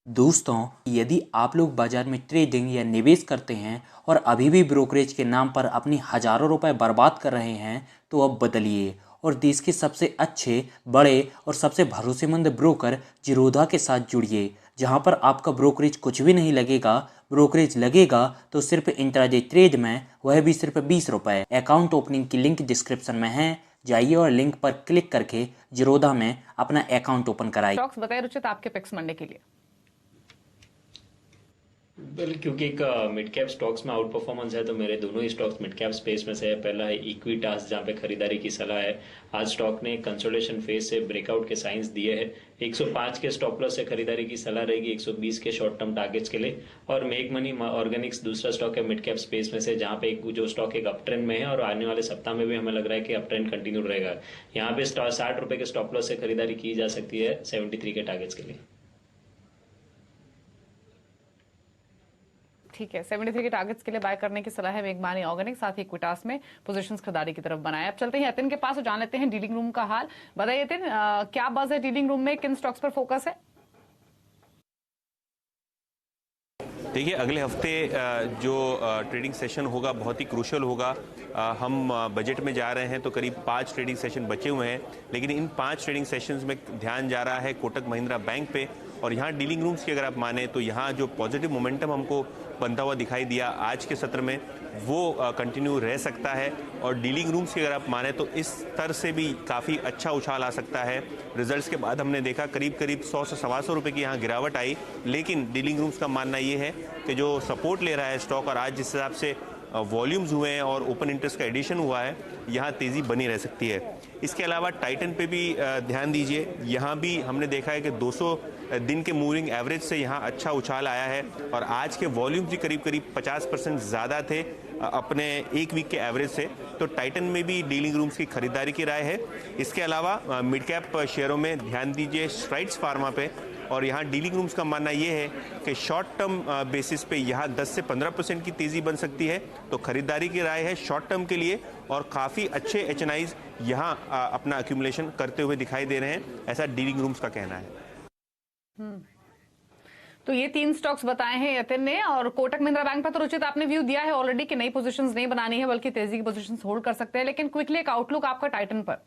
दोस्तों, यदि आप लोग बाजार में ट्रेडिंग या निवेश करते हैं और अभी भी ब्रोकरेज के नाम पर अपनी हजारों रुपए बर्बाद कर रहे हैं, तो अब बदलिए और देश के सबसे अच्छे, बड़े और सबसे भरोसेमंद ब्रोकर जिरोधा के साथ जुड़िए, जहां पर आपका ब्रोकरेज कुछ भी नहीं लगेगा। ब्रोकरेज लगेगा तो सिर्फ इंट्राडे ट्रेड में, वह भी सिर्फ 20 रुपए। अकाउंट ओपनिंग की लिंक डिस्क्रिप्शन में है, जाइए और लिंक पर क्लिक करके जिरोधा में अपना अकाउंट ओपन कराइए। स्टॉक्स बताइए रुचित, आपके पिक्स मंडे के लिए। क्योंकि एक मिड कैप स्टॉक्स में आउट परफॉर्मेंस है, तो मेरे दोनों ही स्टॉक्स मिड कैप स्पेस में से है। पहला है इक्विटास, जहां पे खरीदारी की सलाह है। आज स्टॉक ने कंसोलिडेशन फेज से ब्रेकआउट के साइंस दिए हैं। 105 के स्टॉप लॉस से खरीदारी की सलाह रहेगी 120 के शॉर्ट टर्म टारगेट्स के लिए। और मेक मनी ऑर्गेनिक्स दूसरा स्टॉक है मिड कैप स्पेस में से, जहां पे जो स्टॉक एक अप ट्रेंड में है और आने वाले सप्ताह में भी हमें लग रहा है कि अप ट्रेंड कंटिन्यू रहेगा। यहाँ पे 60 रुपए के स्टॉप लॉस से खरीदारी की जा सकती है 73 के टारगेट्स के लिए। ठीक है, 73 के टारगेट्स के लिए बाय करने की सलाह है मेघमानी ऑर्गेनिक, साथ ही इक्विटास में पोजीशंस खरीदारी की तरफ बनाए। अब चलते हैं यतिन के पास और जान लेते हैं डीलिंग रूम का हाल। बताइए यतिन, क्या बज़ है डीलिंग रूम में, किन स्टॉक्स पर फोकस है? देखिए, अगले हफ्ते जो ट्रेडिंग सेशन होगा बहुत ही क्रूशल होगा। हम बजट में जा रहे हैं तो करीब 5 ट्रेडिंग सेशन बचे हुए हैं, लेकिन इन 5 ट्रेडिंग सेशंस में ध्यान जा रहा है कोटक महिंद्रा बैंक पे। और यहाँ डीलिंग रूम्स की अगर आप माने तो यहाँ जो पॉजिटिव मोमेंटम हमको बनता हुआ दिखाई दिया आज के सत्र में, वो कंटिन्यू रह सकता है। और डीलिंग रूम्स की अगर आप माने तो इस स्तर से भी काफ़ी अच्छा उछाल आ सकता है। रिजल्ट्स के बाद हमने देखा करीब 100 से 125 रुपये की यहाँ गिरावट आई, लेकिन डीलिंग रूम्स का मानना ये है कि जो सपोर्ट ले रहा है स्टॉक, और आज जिस हिसाब से वॉल्यूम्स हुए हैं और ओपन इंटरेस्ट का एडिशन हुआ है, यहाँ तेज़ी बनी रह सकती है। इसके अलावा टाइटन पे भी ध्यान दीजिए। यहाँ भी हमने देखा है कि 200 दिन के मूविंग एवरेज से यहाँ अच्छा उछाल आया है और आज के वॉल्यूम्स भी करीब 50% ज़्यादा थे अपने एक वीक के एवरेज से। तो टाइटन में भी डीलिंग रूम्स की खरीदारी की राय है। इसके अलावा मिड कैप शेयरों में ध्यान दीजिए स्ट्राइड्स फार्मा पे, और यहाँ डीलिंग रूम्स का मानना ये है कि शॉर्ट टर्म बेसिस पे यहाँ 10 से 15% की तेज़ी बन सकती है। तो खरीदारी की राय है शॉर्ट टर्म के लिए, और काफ़ी अच्छे एचएनआईज यहाँ अपना एक्यूमुलेशन करते हुए दिखाई दे रहे हैं, ऐसा डीलिंग रूम्स का कहना है। तो ये 3 स्टॉक्स बताए हैं यतिन ने। और कोटक महिंद्रा बैंक पर तो रुचित आपने व्यू दिया है ऑलरेडी कि नई पोजीशंस नहीं बनानी है, बल्कि तेजी की पोजीशंस होल्ड कर सकते हैं। लेकिन क्विकली एक आउटलुक आपका टाइटन पर।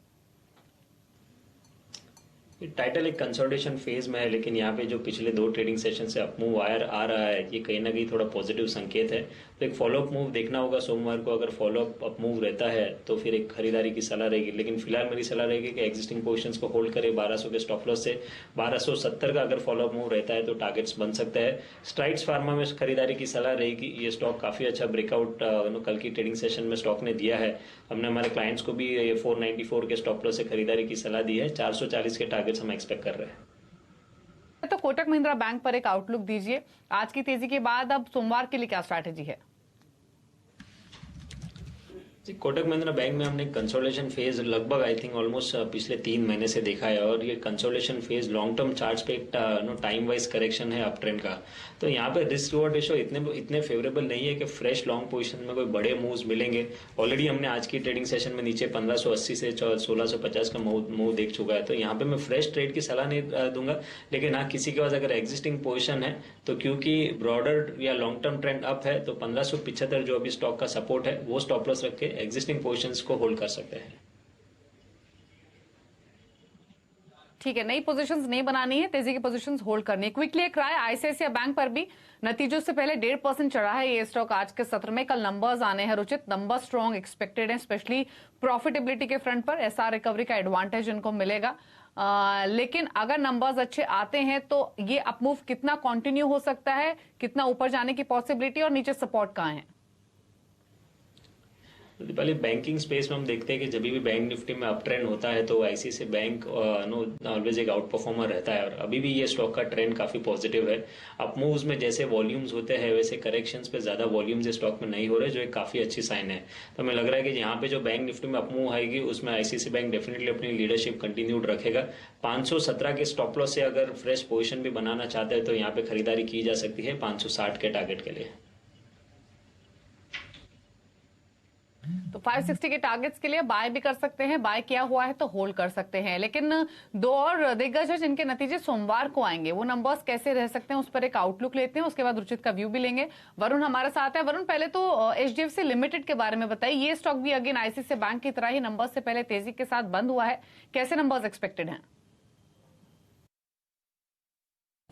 टाइटल एक कंसोलिडेशन फेज में है, लेकिन यहाँ पे जो पिछले 2 ट्रेडिंग सेशन से अपमूव आ रहा है, ये कहीं ना कहीं थोड़ा पॉजिटिव संकेत है। तो एक फॉलोअप मूव देखना होगा सोमवार को। अगर फॉलोअप अपमूव रहता है तो फिर एक खरीदारी की सलाह रहेगी, लेकिन फिलहाल मेरी सलाह रहेगी कि एग्जिस्टिंग पोजीशंस को होल्ड करे 1200 के स्टॉप लॉस से। 1270 का अगर फॉलोअप मूव रहता है तो टारगेट्स बन सकता है। स्ट्राइड्स फार्मा में खरीदारी की सलाह रहेगी। ये स्टॉक काफी अच्छा ब्रेकआउट कल की ट्रेडिंग सेशन में स्टॉक ने दिया है। हमने हमारे क्लाइंट्स को भी 494 के स्टॉप लॉस से खरीदारी की सलाह दी है। 440 के टारगेट्स हम एक्सपेक्ट कर रहे हैं। तो कोटक महिंद्रा बैंक पर एक आउटलुक दीजिए। आज की तेजी के बाद अब सोमवार के लिए क्या स्ट्रैटेजी है? कोटक महिंद्रा बैंक में हमने कंसोलिडेशन फेज लगभग आई थिंक ऑलमोस्ट पिछले 3 महीने से देखा है, और ये consolidation phase long term charts पे एक टाइम वाइज करेक्शन है अप ट्रेंड का। तो यहाँ पे रिस्क रिवॉर्ड रेशो इतने फेवरेबल नहीं है कि फ्रेश लॉन्ग पोजीशन में कोई बड़े मूव्स मिलेंगे। ऑलरेडी हमने आज की ट्रेडिंग सेशन में नीचे 1580 से 1650 का मूव देख चुका है। तो यहाँ पे मैं फ्रेश ट्रेड की सलाह नहीं दूंगा, लेकिन हाँ, किसी के पास अगर एग्जिस्टिंग पोजीशन है तो क्योंकि ब्रॉडर या लॉन्ग टर्म ट्रेंड अप है, तो 1575 जो अभी स्टॉक का सपोर्ट है वो स्टॉप लॉस रख के एग्जिस्टिंग पोजीशंस को होल्ड कर सकते हैं। ठीक है, नई पोजीशंस नहीं बनानी है, तेजी की पोजीशंस होल्ड करनी है। क्विकली एक राय आईसीआईसीआई बैंक पर भी नतीजों से पहले 1.5% चढ़ा है ये स्टॉक आज के सत्र में। कल नंबर्स आने हैं रुचित, नंबर स्ट्रॉन्ग एक्सपेक्टेड है, स्पेशली प्रॉफिटेबिलिटी के फ्रंट पर एसआर रिकवरी का एडवांटेज इनको मिलेगा। लेकिन अगर नंबर्स अच्छे आते हैं तो ये अपमूव कितना कंटिन्यू हो सकता है, कितना ऊपर जाने की पॉसिबिलिटी, और नीचे सपोर्ट कहां है? पहले बैंकिंग स्पेस में हम देखते हैं कि जब भी बैंक निफ्टी में अप ट्रेंड होता है तो आईसीआईसीआई बैंक ऑलवेज एक आउट परफॉर्मर रहता है, और अभी भी ये स्टॉक का ट्रेंड काफी पॉजिटिव है। अप मूव्स में जैसे वॉल्यूम्स होते हैं वैसे करेक्शंस पे ज्यादा वॉल्यूम्स इस स्टॉक में नहीं हो रहे, जो एक काफी अच्छी साइन है। तो हमें लग रहा है कि यहाँ पे जो बैंक निफ्टी में अपमूव आएगी उसमें आईसीआईसीआई बैंक डेफिनेटली अपनी लीडरशिप कंटिन्यूड रखेगा। 517 के स्टॉप लॉस से अगर फ्रेश पोजिशन भी बनाना चाहते हैं तो यहाँ पे खरीदारी की जा सकती है 560 के टारगेट के लिए। तो 560 के टारगेट्स के लिए बाय भी कर सकते हैं, बाय किया हुआ है तो होल्ड कर सकते हैं। लेकिन दो और दिग्गज है जिनके नतीजे सोमवार को आएंगे, वो नंबर्स कैसे रह सकते हैं उस पर एक आउटलुक लेते हैं, उसके बाद रुचित का व्यू भी लेंगे। वरुण हमारे साथ है। वरुण, पहले तो HDFC लिमिटेड के बारे में बताइए। ये स्टॉक भी अगेन ICICI बैंक की तरह ही नंबर्स से पहले तेजी के साथ बंद हुआ है, कैसे नंबर्स एक्सपेक्टेड हैं?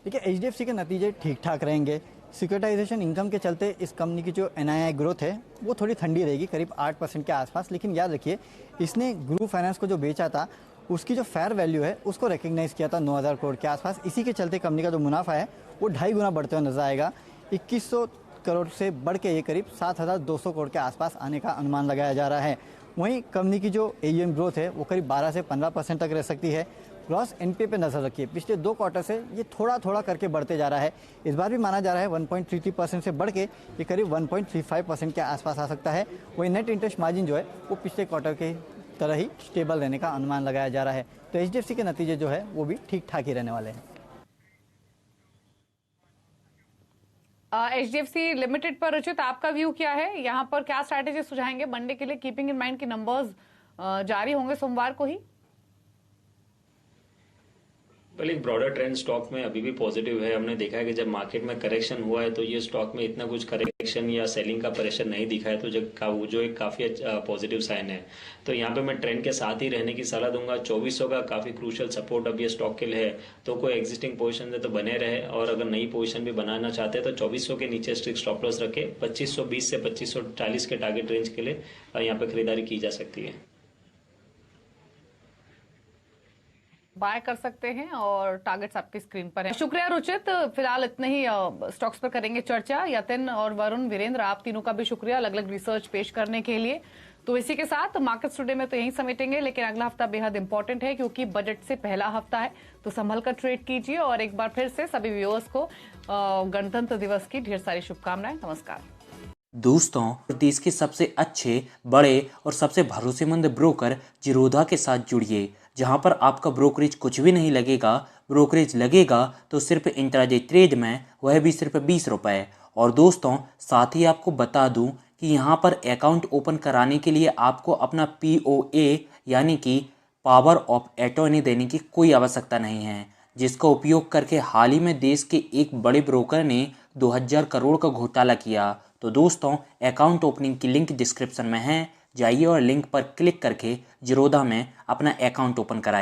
देखिए, HDFC के नतीजे ठीक ठाक रहेंगे। सिक्योरिटाइजेशन इनकम के चलते इस कंपनी की जो NII ग्रोथ है वो थोड़ी ठंडी रहेगी, करीब 8% के आसपास। लेकिन याद रखिए, इसने ग्रुप फाइनेंस को जो बेचा था उसकी जो फेयर वैल्यू है उसको रिकग्नाइज किया था 9,000 करोड़ के आसपास। इसी के चलते कंपनी का जो मुनाफा है वो 2.5 गुना बढ़ते हुए नजर आएगा। 2100 करोड़ से बढ़ के ये करीब 7,200 करोड़ के आसपास आने का अनुमान लगाया जा रहा है। वहीं कंपनी की जो AUM ग्रोथ है वो करीब 12 से 15% तक रह सकती है। ग्रॉस NPA पे नजर रखिए, पिछले 2 क्वार्टर से ये थोड़ा थोड़ा करके बढ़ते जा रहा है। इस बार भी माना जा रहा है 1.33% से बढ़ के ये करीब 1.35% के आसपास आ सकता है। वही नेट इंटरेस्ट मार्जिन जो है वो पिछले क्वार्टर के तरह ही स्टेबल रहने का अनुमान लगाया जा रहा है। तो HDFC के नतीजे जो है वो भी ठीक ठाक ही रहने वाले हैं। HDFC लिमिटेड पर रुचित, आपका व्यू क्या है? यहाँ पर क्या स्ट्रैटेजी सुझाएंगे मंडे के लिए, कीपिंग इन माइंड की नंबर्स जारी होंगे सोमवार को ही? पहले एक ब्रॉडर ट्रेंड स्टॉक में अभी भी पॉजिटिव है। हमने देखा है कि जब मार्केट में करेक्शन हुआ है तो ये स्टॉक में इतना कुछ करेक्शन या सेलिंग का प्रेशर नहीं दिखा है, तो जो एक काफी पॉजिटिव साइन है। तो यहाँ पे मैं ट्रेंड के साथ ही रहने की सलाह दूंगा। 2400 का काफी क्रूशियल सपोर्ट अब ये स्टॉक के लिए है, तो कोई एग्जिस्टिंग पोजीशन है तो बने रहे, और अगर नई पोजीशन भी बनाना चाहते हैं तो 2400 के नीचे स्ट्रिक्ट स्टॉप लॉस रखे। 2520 से 2540 के टारगेट रेंज के लिए यहाँ पे खरीदारी की जा सकती है। बाय कर सकते हैं और टारगेट्स आपकी स्क्रीन पर है। शुक्रिया रुचित, फिलहाल इतने ही स्टॉक्स पर करेंगे चर्चा। यतिन और वरुण, वीरेंद्र, आप तीनों का भी शुक्रिया अलग अलग रिसर्च पेश करने के लिए। तो इसी के साथ मार्केट्स टुडे में तो यहीं समेटेंगे, लेकिन अगला हफ्ता बेहद इंपॉर्टेंट है क्योंकि बजट से पहला हफ्ता है, तो संभल कर ट्रेड कीजिए। और एक बार फिर से सभी व्यूअर्स को गणतंत्र दिवस की ढेर सारी शुभकामनाएं। नमस्कार दोस्तों, देश के सबसे अच्छे, बड़े और सबसे भरोसेमंद ब्रोकर जिरोधा के साथ जुड़िए, जहां पर आपका ब्रोकरेज कुछ भी नहीं लगेगा। ब्रोकरेज लगेगा तो सिर्फ इंट्राडे ट्रेड में, वह भी सिर्फ 20 रुपये। और दोस्तों, साथ ही आपको बता दूं कि यहां पर अकाउंट ओपन कराने के लिए आपको अपना POA यानी कि पावर ऑफ अटॉर्नी देने की कोई आवश्यकता नहीं है, जिसका उपयोग करके हाल ही में देश के एक बड़े ब्रोकर ने 2000 करोड़ का घोटाला किया। तो दोस्तों, अकाउंट ओपनिंग की लिंक डिस्क्रिप्शन में है, जाइए और लिंक पर क्लिक करके जिरोधा में अपना अकाउंट ओपन कराइए।